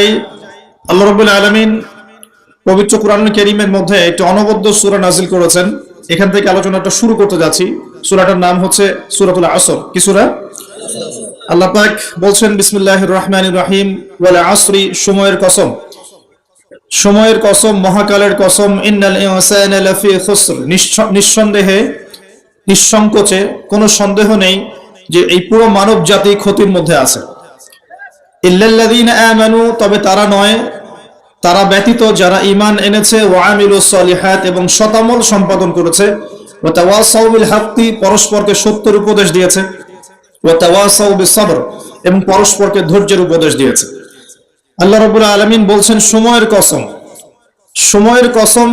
যাই, আল্লাহ রাব্বুল আলামিন পবিত্র কোরআনুল কারীমের মধ্যে একটি অনবদ্য সূরা নাযিল করেছেন। এখান থেকে আলোচনাটা শুরু করতে যাচ্ছি। সূরাটার নাম হচ্ছে সূরাতুল আসর। কি সূরা? আল্লাহ পাক বলছেন বিসমিল্লাহির রহমানির রহিম, ওয়াল আসরি, সময়ের কসম, সময়ের কসম, মহাকালের কসম, ইন্নাল ইনসানা লাফি খুসর, নিঃসন্দেহে, নিঃসংকোচে, কোনো সন্দেহ নেই যে এই পুরো মানব জাতি ক্ষতির মধ্যে আছে। ইল্লাল্লাযীনা আমানু, তবে তারা নয়, তারা ব্যতীত যারা ঈমান এনেছে, ওয়া আমিলুস সলিহাত, এবং সৎআমল সম্পাদন করেছে, ওয়া তাওয়াসাউ বিল হাক্কি, পরস্পরকে সত্যের উপদেশ দিয়েছে, ওয়া তাওয়াসাউ বিস সবর, এবং পরস্পরকে ধৈর্যের উপদেশ দিয়েছে। আল্লাহ রাব্বুল আলামিন বলছেন সময়ের কসম। সময়ের কসম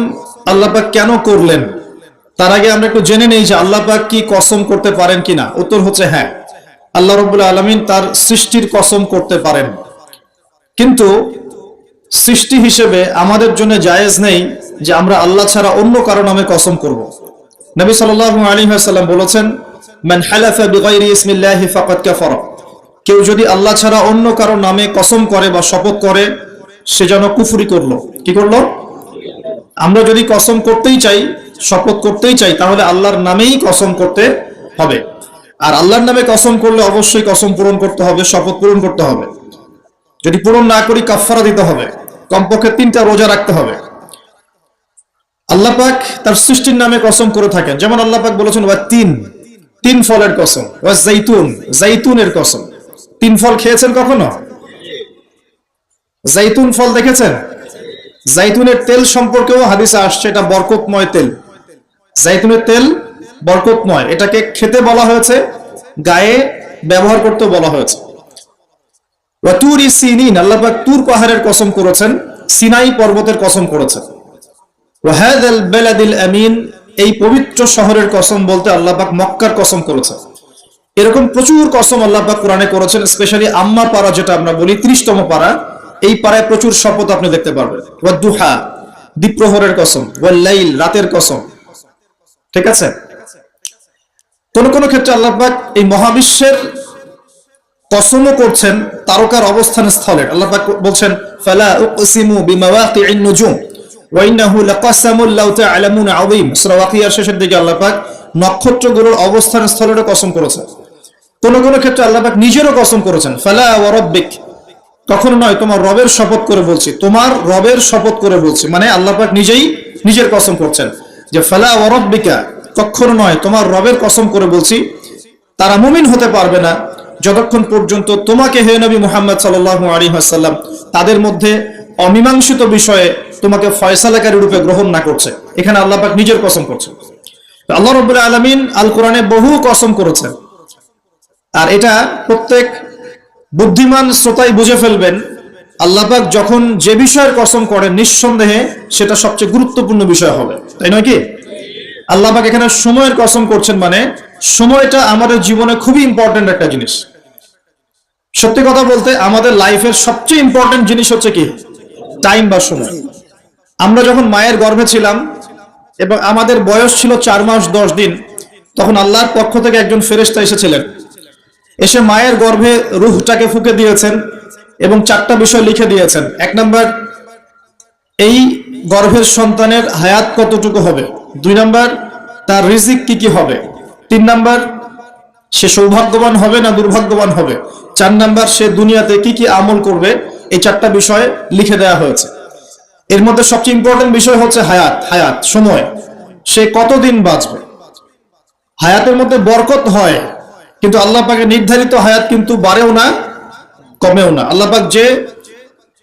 আল্লাহ পাক কেন করলেন? তার আগে আমরা একটু জেনে নেই যে আল্লাহ পাক কি কসম করতে পারেন কিনা। উত্তর হচ্ছে হ্যাঁ, আল্লাহ রাব্বুল আলামিন তার সৃষ্টির কসম করতে পারেন, কিন্তু সৃষ্টি হিসেবে আমাদের জন্য জায়েজ নেই যে আমরা আল্লাহ ছাড়া অন্য কারো নামে কসম করব। নবী সাল্লাল্লাহু আলাইহি ওয়াসাল্লাম বলেছেন, মান হালাফা বিগাইরি ইসমিল্লাহি ফাকাদ কাফারা, কেউ যদি আল্লাহ ছাড়া অন্য কারো নামে কসম করে বা শপথ করে, সে যেন কুফরি করলো। কি করলো? আমরা যদি কসম করতেই চাই, শপথ করতেই চাই, তাহলে আল্লাহর নামেই কসম করতে হবে। আর আল্লাহর নামে কসম করলে অবশ্যই কসম পূরণ করতে হবে, শপথ পূরণ করতে হবে। যদি পূরণ না করি কাফারা দিতে হবে, কমপক্ষে 3টা রোজা রাখতে হবে। আল্লাহ পাক তার সৃষ্টির নামে কসম করে থাকেন, যেমন আল্লাহ পাক বলেছেন ওয়া তিন ফলের কসম, ওয়া জাইতুনের কসম। 3 ফল খেয়েছেন কখনো? জাইতুন ফল দেখেছেন? জাইতুনের তেল সম্পর্কেও হাদিসে আসছে এটা বরকতময় তেল। জাইতুনের তেল বরকতময়, এটাকে খেতে বলা হয়েছে, গায়ে ব্যবহার করতে বলা হয়েছে। ওয়া তুরি সিনিন, আল্লাহ পাক তুর পাহাড়ের কসম করেছেন, সিনাই পর্বতের কসম করেছেন। ওয়া হাযাল বালাদিল আমিন, এই পবিত্র শহরের কসম বলতে আল্লাহ পাক মক্কার কসম করেছেন। এরকম প্রচুর কসম আল্লাহ পাক কোরআনে করেছেন। স্পেশালি আম্মা পারা যেটা আমরা বলি, 30তম পারা, এই পারায় প্রচুর শপথ আপনি দেখতে পারবেন। ওয়া দুহা, দ্বীপ্রহরের কসম, ওয়াল লাইল, রাতের কসম। ঠিক আছে? কোন কোন ক্ষেত্রে আল্লাহ পাক এই মহাবিশ্বের কসমও করছেন তারকার অবস্থান স্থলের। আল্লাহ পাক বলছেন ফালা উকসিমু বিমাওয়াকিন নুজুম ওয়া ইন্নাহু লাকাসামুল লাউ তা'লামুনা আযীম। সূরা ওয়াকিয়ার শেষের দিকে আল্লাহ পাক নক্ষত্রগুলোর অবস্থান স্থলের কসম করেছেন। কোন কোন ক্ষেত্রে আল্লাহ পাক নিজেরও কসম করেছেন, ফালা ওয়া রাব্বিক, কখনো নয় তোমার রবের শপথ করে বলছি, তোমার রবের শপথ করে বলছি, মানে আল্লাহ পাক নিজেই নিজের কসম করছেন যে ফালা ওয়া রাব্বিকা, কখনো নয় তোমার রবের কসম করে বলছি, তারা মুমিন হতে পারবে না যতক্ষণ পর্যন্ত তোমাকে হে নবী মুহাম্মদ সাল্লাল্লাহু আলাইহি ওয়াসাল্লাম তাদের মধ্যে অমীমাংসিত বিষয়ে তোমাকে ফয়সালাকারী রূপে গ্রহণ না করছে। এখানে আল্লাহ পাক নিজের কসম করছেন। আল্লাহ রাব্বুল আলামিন আল কোরআনে বহু কসম করেছেন, আর এটা প্রত্যেক বুদ্ধিমান শ্রোতাই বুঝে ফেলবেন। আল্লাহ পাক যখন যে বিষয়ের কসম করেন, নিঃসন্দেহে সেটা সবচেয়ে গুরুত্বপূর্ণ বিষয় হবে, তাই নয় কি? আল্লাহ পাক এখানে সময়ের কসম করছেন, মানে সময়টা আমাদের জীবনে খুবই ইম্পর্টেন্ট একটা জিনিস। সত্যি কথা বলতে আমাদের লাইফের সবচেয়ে ইম্পর্টেন্ট জিনিস হচ্ছে কি? টাইম বা সময়। আমরা যখন মায়ের গর্ভে ছিলাম এবং আমাদের বয়স ছিল 4 মাস 10 দিন, তখন আল্লাহর পক্ষ থেকে একজন ফেরেশতা এসেছিলেন, এসে মায়ের গর্ভে রূহটাকে ফুঁকে দিয়েছেন এবং 4টা বিষয় লিখে দিয়েছেন। 1 নাম্বার, এই গর্ভের সন্তানের হায়াত কতটুকু হবে। 2 নাম্বার, তার রিজিক কি কি হবে। 3 নাম্বার, সে সৌভাগ্যবান হবে না দুর্ভাগ্যবান হবে। 4 নাম্বার, সে দুনিয়াতে কি কি আমল করবে। এই 4টা বিষয় লিখে দেওয়া হয়েছে। এর মধ্যে সবচেয়ে ইম্পর্টেন্ট বিষয় হচ্ছে হায়াত, সময়, সে কতদিন বাঁচবে। হায়াতের মধ্যে বরকত হয়, কিন্তু আল্লাহ পাকের নির্ধারিত হায়াত কিন্তু বাড়েও না কমেও না। আল্লাহ পাক যে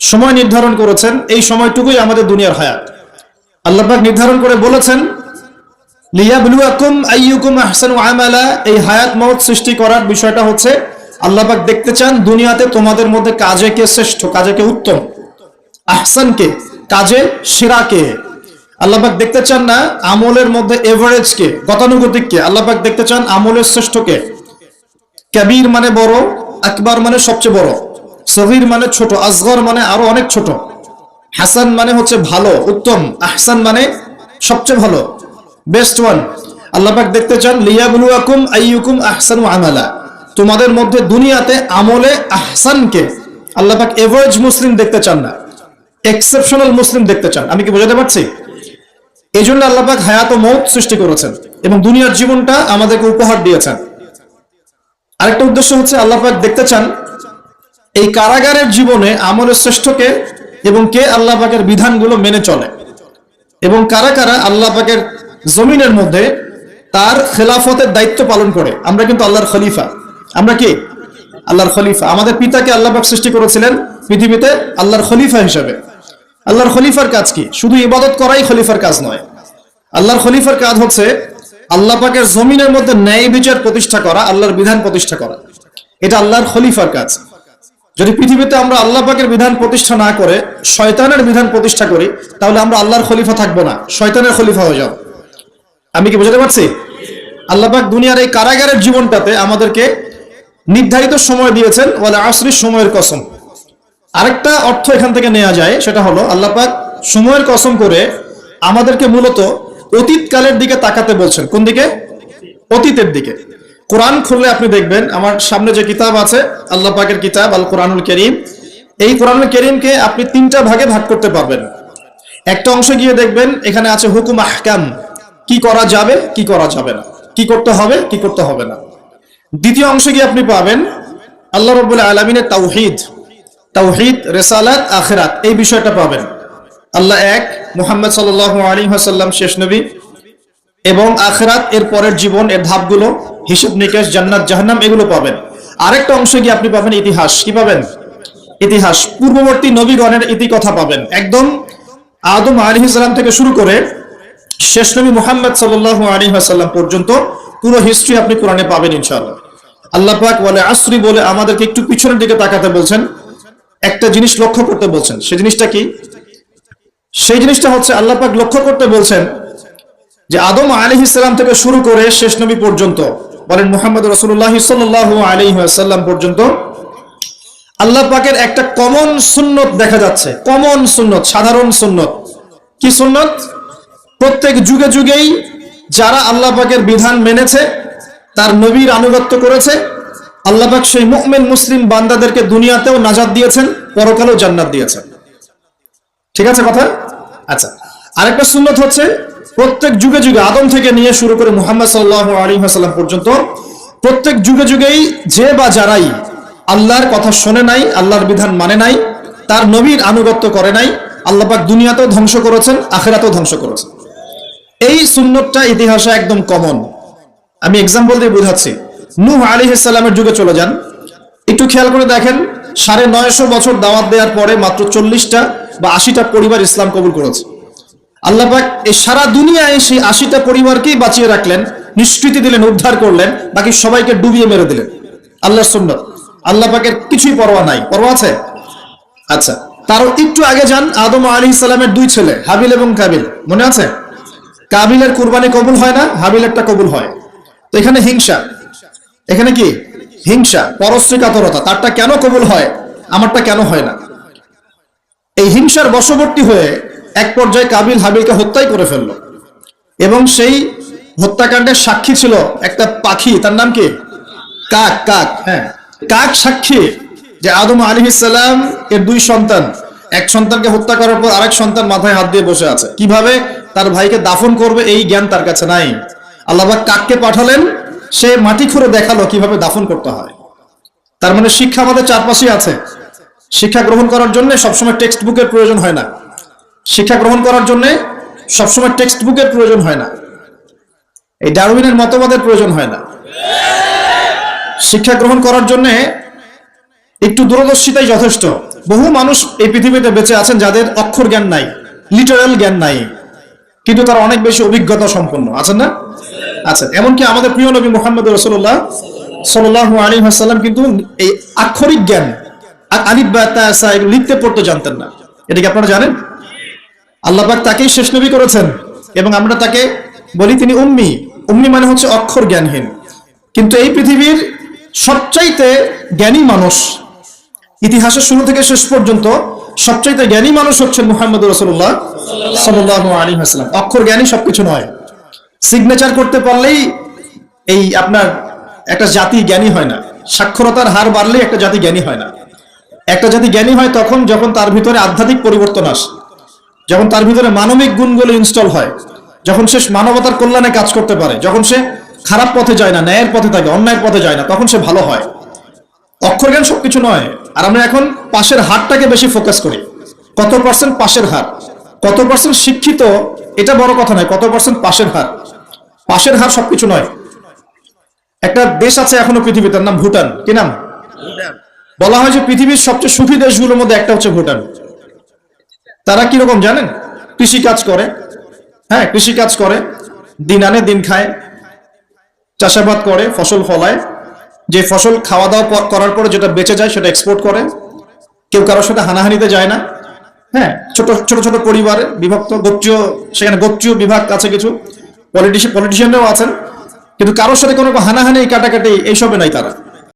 সময় নির্ধারণ করেছেন, এই সময়টুকুই আমাদের দুনিয়ার হায়াত। আল্লাহ পাক নির্ধারণ করে বলেছেন লিয়াবলুয়াকুম আইয়ুকুম আহসানু আমালা, এই হায়াত মওত সৃষ্টি করার বিষয়টা হচ্ছে আল্লাহ পাক দেখতে চান দুনিয়াতে তোমাদের মধ্যে কাজে কে শ্রেষ্ঠ, কাজে কে উত্তম, আহসান কে, কাজে সেরা কে। আল্লাহ পাক দেখতে চান না আমলের মধ্যে এভারেজ কে, গতানুগতিক কে। আল্লাহ পাক দেখতে চান আমলের শ্রেষ্ঠ কে। কাবীর মানে বড়, আকবার মানে সবচেয়ে বড়, সগীর মানে ছোট, আসগর মানে আরো অনেক ছোট, হাসান মানে হচ্ছে ভালো, উত্তম, আহসান মানে সবচেয়ে ভালো, বেস্ট ওয়ান। আল্লাহ পাক দেখতে চান লিয়াবলুয়াকুম আইয়ুকুম আহসানু আমালা, তোমাদের মধ্যে দুনিয়াতে আমলে আহসান কে, আল্লাহ পাক এভারেজ মুসলিম দেখতে চান না, এক্সেপশনাল মুসলিম দেখতে চান। আমি কি বোঝাতে পারছি? এই জন্য আল্লাহ পাক হায়াত ও মৌত সৃষ্টি করেছেন এবং দুনিয়ার জীবনটা আমাদেরকে উপহার দিয়েছেন। আরেকটা উদ্দেশ্য হচ্ছে আল্লাহ পাক দেখতে চান এই কারাগারের জীবনে আমলের শ্রেষ্ঠকে এবং কে আল্লাহ পাকের বিধানগুলো মেনে চলে, এবং কারা কারা আল্লাহ পাকের জমিনের মধ্যে তার খেলাফতের দায়িত্ব পালন করে। আমরা কিন্তু আল্লাহর খলিফা। আমরা কি আল্লাহর খলিফা? আমাদের পিতাকে আল্লাহ পাক সৃষ্টি করেছিলেন পৃথিবীতে আল্লাহর খলিফা হিসেবে। আল্লাহর খলিফার কাজ কি? শুধু ইবাদত করাই খলিফার কাজ নয়। আল্লাহর খলিফার কাজ হচ্ছে আল্লাহ পাকের জমিনের মধ্যে ন্যায় বিচার প্রতিষ্ঠা করা, আল্লাহর বিধান প্রতিষ্ঠা করা। এটা আল্লাহর খলিফার কাজ। যদি পৃথিবীতে আমরা আল্লাহ পাকের বিধান প্রতিষ্ঠা না করে শয়তানের বিধান প্রতিষ্ঠা করি, তাহলে আমরা আল্লাহর খলিফা থাকবো না, শয়তানের খলিফা হয়ে যাব। আমি কি বুঝাতে পারছি? আল্লাহ পাক দুনিয়ার এই কারাগারের জীবনটাতে আমাদেরকে নির্ধারিত সময় দিয়েছেন, ওয়ালা আসরির সময়ের কসম। আরেকটা অর্থ এখান থেকে নেওয়া যায়, সেটা হলো আল্লাহ পাক সময়ের কসম করে আমাদেরকে মূলত অতীতকালের দিকে তাকাতে বলছেন। কোন দিকে? অতীতের দিকে। কোরআন খুললে আপনি দেখবেন, আমার সামনে যে কিতাব আছে আল্লাহ পাকের কিতাব আল কোরআনুল কারীম, এই কোরআনুল কারীমকে আপনি তিনটা ভাগে ভাগ করতে পারবেন। একটা অংশে গিয়ে দেখবেন এখানে আছে হুকুম আহকাম, কি করা যাবে কি করা যাবে না, কি করতে হবে কি করতে হবে না। দ্বিতীয় অংশে গিয়ে আপনি পাবেন আল্লাহ রাব্বুল আলামিনের তাওহীদ, তাওহীদ, রিসালাত, আখিরাত, এই বিষয়টা পাবেন। আল্লাহ এক, মুহাম্মদ সাল্লাল্লাহু আলাইহি ওয়াসাল্লাম শেষ নবী, এবং আখিরাত এর পরের জীবন, এর ধাপগুলো, হিসাব নিকাশ, জান্নাত জাহান্নাম, এগুলো পাবেন। আরেকটা অংশে গিয়ে আপনি পাবেন ইতিহাস। কি পাবেন? ইতিহাস, পূর্ববর্তী নবীগণের ইতিকথা পাবেন। একদম আদম আলাইহিস সালাম থেকে শুরু করে শেষ নবী মুহাম্মদ সাল্লাল্লাহু আলাইহি ওয়াসাল্লাম পর্যন্ত পুরো হিস্ট্রি আপনি কোরআনে পাবেন ইনশাআল্লাহ। আল্লাহ পাক ওয়ালা আসরি বলে আমাদেরকে একটু পিছনের দিকে তাকাতে বলছেন, একটা জিনিস লক্ষ্য করতে বলছেন। সেই জিনিসটা কি? সেই জিনিসটা হচ্ছে আল্লাহ পাক লক্ষ্য করতে বলছেন যে আদম আলাইহিস সালাম থেকে শুরু করে শেষ নবী পর্যন্ত, বলেন মুহাম্মদ রাসূলুল্লাহ সাল্লাল্লাহু আলাইহি ওয়াসাল্লাম পর্যন্ত আল্লাহ পাকের একটা কমন সুন্নত দেখা যাচ্ছে। কমন সুন্নত, সাধারণ সুন্নত। কি সুন্নত? প্রত্যেক যুগে যুগেই যারা আল্লাহ পাকের বিধান মেনেছে, তার নবীর আনুগত্য করেছে, আল্লাহ পাক সেই মুমিন মুসলিম বান্দাদেরকে দুনিয়াতেও নাজাত দিয়েছেন, পরকালেও জান্নাত দিয়েছেন। ঠিক আছে কথা? আচ্ছা, আরেকটা সুন্নত হচ্ছে প্রত্যেক যুগে যুগে আদম থেকে নিয়ে শুরু করে মুহাম্মদ সাল্লাল্লাহু আলাইহি ওয়াসাল্লাম পর্যন্ত প্রত্যেক যুগে যুগেই যে বা যারাই আল্লাহর কথা শোনে নাই, আল্লাহর বিধান মানে নাই, তার নবীর আনুগত্য করে নাই, আল্লাহ পাক দুনিয়াতেও ধ্বংস করেছেন, আখিরাতেও ধ্বংস করেছেন। এই সুন্নতটা ইতিহাসে একদম কমন। আমি এক্সাম্পল দিয়ে বোঝাচ্ছি। নূহ আলাইহিস সালামের যুগে চলে যান, একটু খেয়াল করে দেখেন, 950 বছর দাওয়াত দেওয়ার পরে মাত্র 40টা বা 80টা পরিবার ইসলাম কবুল করেছে। আল্লাহ পাক এই সারা দুনিয়ায় সেই 80টা পরিবারকেই বাঁচিয়ে রাখলেন, নিষ্কৃতি দিলেন, উদ্ধার করলেন, বাকি সবাইকে ডুবিয়ে মেরে দিলেন। আল্লাহর সুন্নত। আল্লাহ পাকের কিছুই পরোয়া নাই। পরোয়া আছে? আচ্ছা, তারও একটু আগে যান, আদম আলাইহিস সালামের দুই ছেলে হাবিল এবং কাবিল, মনে আছে? কাবিলের কুরবানি কবুল হয় না, হাবিলেরটা কবুল হয়। তো এখানে হিংসা, এখানে কি হিংসা, পরশ্রী কাতরতা। তারটা কেন কবুল হয়, আমারটা কেন হয় না? এই হিংসার বশবর্তী হয়ে এক পর্যায়ে কাবিল হাবিলকে হত্যাই করে ফেললো, এবং সেই হত্যাকাণ্ডের সাক্ষী ছিল একটা পাখি, তার নাম কি? কাক। কাক, হ্যাঁ, কাক সাক্ষী যে আদম আলাইহিস সালাম এর দুই সন্তান, এক সন্তানকে হত্যা করার পর আরেক সন্তান মাথায় হাত দিয়ে বসে আছে, কিভাবে তার ভাইকে দাফন করবে এই জ্ঞান তার কাছে নাই। আল্লাহ পাক কাককে পাঠালেন, সে মাটি খুঁড়ে দেখালো কিভাবে দাফন করতে হয়। তার মানে শিক্ষা আমাদের চারপাশে আছে। শিক্ষা গ্রহণ করার জন্য সবসময় টেক্সট বুকের প্রয়োজন হয় না। শিক্ষা গ্রহণ করার জন্য সবসময় টেক্সট বুকের প্রয়োজন হয় না, এই ডারউইনের মতবাদের প্রয়োজন হয় না। শিক্ষা গ্রহণ করার জন্য একটু দূরদর্শিতাই যথেষ্ট। বহু মানুষ এই পৃথিবীতে বেঁচে আছেন যাদের অক্ষর জ্ঞান নাই, লিটারাল জ্ঞান নাই, কিন্তু তারা অনেক বেশি অভিজ্ঞতা সম্পন্ন আছেন না? আচ্ছা, এমনকি আমাদের প্রিয় নবী মুহাম্মদ রাসূলুল্লাহ সাল্লাল্লাহু আলাইহি ওয়াসাল্লাম কিন্তু এই আক্ষরিক জ্ঞান, আলিফ বা তা সা এগুলো লিখতে পড়তে জানতেন না। এটা কি আপনারা জানেন? আল্লাহ পাক তাকেই শেষ নবী করেছেন, এবং আমরা তাকে বলি তিনি উম্মি। উম্মি মানে হচ্ছে অক্ষর জ্ঞানহীন। কিন্তু এই পৃথিবীর সবচাইতে জ্ঞানী মানুষ, ইতিহাসের শুরু থেকে শেষ পর্যন্ত সবচাইতে জ্ঞানী মানুষ হচ্ছেন মুহাম্মদ রাসূলুল্লাহ সাল্লাল্লাহু আলাইহি ওয়াসাল্লাম। অক্ষর জ্ঞানী সবকিছু নয়। সিগনেচার করতে পারলেই এই আপনার একটা জাতি জ্ঞানী হয় না, সাক্ষরতার হার বাড়লেই একটা জাতি জ্ঞানী হয় না। একটা জাতি জ্ঞানী হয় তখন যখন তার ভিতরে আধ্যাত্মিক পরিবর্তন আসে, যখন তার ভিতরে মানবিক গুণগুলো ইনস্টল হয়, যখন সে মানবতার কল্যাণে কাজ করতে পারে, যখন সে খারাপ পথে যায় না, ন্যায়ের পথে থাকে, অন্যায়ের পথে যায় না, তখন সে ভালো হয়। অক্ষর জ্ঞান সবকিছু নয়। আর আমরা এখন পাশের হারটাকে বেশি ফোকাস করি। কত পার্সেন্ট পাশের হার, কত পার্সেন্ট শিক্ষিত, এটা বড় কথা নয়, কত পার্সেন্ট পাশের হার। পাশের হার সবকিছু নয়। একটা দেশ আছে এখনো পৃথিবীতে, তার নাম ভুটান। কি নাম? বলা হয় যে পৃথিবীর সবচেয়ে সুখী দেশগুলোর মধ্যে একটা হচ্ছে ভুটান। তারা কিরকম জানেন? কৃষি কাজ করে, হ্যাঁ কৃষি কাজ করে, দিন আনে দিন খায়, চাষাবাদ করে, ফসল ফলায়, যে ফসল খাওয়া দাওয়া করার পরে যেটা বেঁচে যায় সেটা এক্সপোর্ট করে, কেউ কারোর সাথে হানাহানিতে যায় না। হ্যাঁ, ছোট ছোট ছোট পরিবারে বিভক্ত, গোত্রীয়, সেখানে গোত্রীয় বিভাগ আছে, কিছু পলিটিশিয়ানরাও আছেন, কিন্তু কারোর সাথে কোনো হানাহানি কাটাকাটি এইসবে নাই তারা।